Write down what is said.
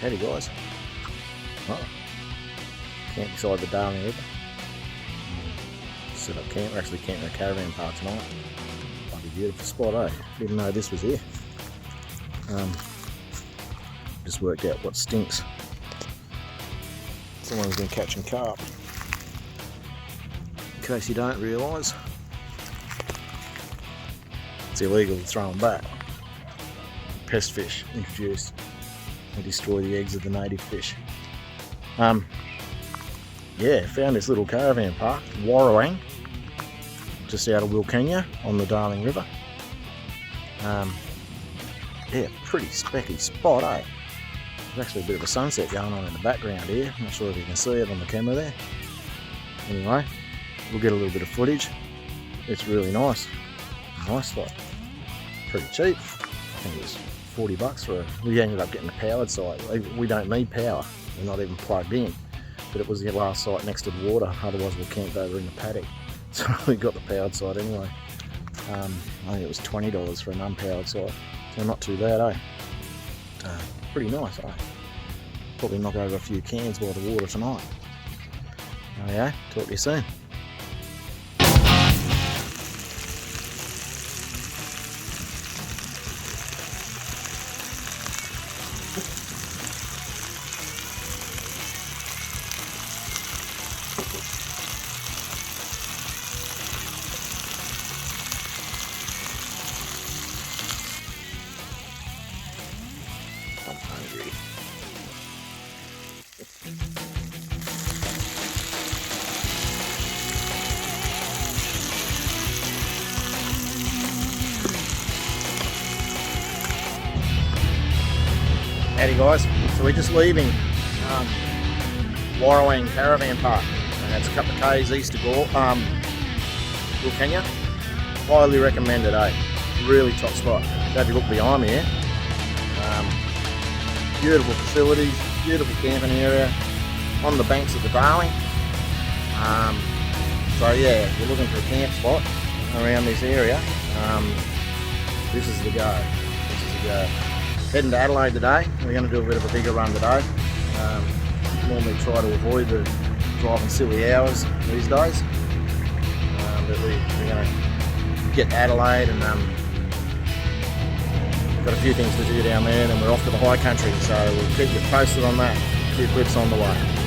Howdy guys. Oh, camp beside the Darling River. Set up camp. We're actually camping at a caravan park tonight. Bloody beautiful spot, eh? Didn't know this was here. Just worked out what stinks. Someone's been catching carp. In case you don't realise, it's illegal to throw them back. Pest fish introduced. They destroy the eggs of the native fish. Yeah, found this little caravan park, Warrawong, just out of Wilcannia on the Darling River. Yeah, pretty specky spot, eh? There's actually a bit of a sunset going on in the background here. Not sure if you can see it on the camera there. Anyway, we'll get a little bit of footage. It's really nice. Nice spot. Pretty cheap. I think it was $40 for we ended up getting the powered site. We don't need power. We're not even plugged in. But it was the last site next to the water. Otherwise we'll camp over in the paddock. So we got the powered site anyway. I think it was $20 for an unpowered site. So not too bad, eh? Pretty nice, eh? Probably knock over a few cans by the water tonight. Okay, talk to you soon. I'm hungry. Howdy guys, so we're just leaving Warrawong Caravan Park, and it's a couple of k's east of Wilcannia. Highly recommended, eh? Really top spot. Have you look behind me here. Beautiful facilities, beautiful camping area on the banks of the Darling. So yeah, if you're looking for a camp spot around this area, this is the go. This is the go. Heading to Adelaide today. We're going to do a bit of a bigger run today. Normally try to avoid the driving silly hours these days, but we're going to get to Adelaide and got a few things to do down there, and then we're off to the high country, so we'll keep you posted on that. A few clips on the way.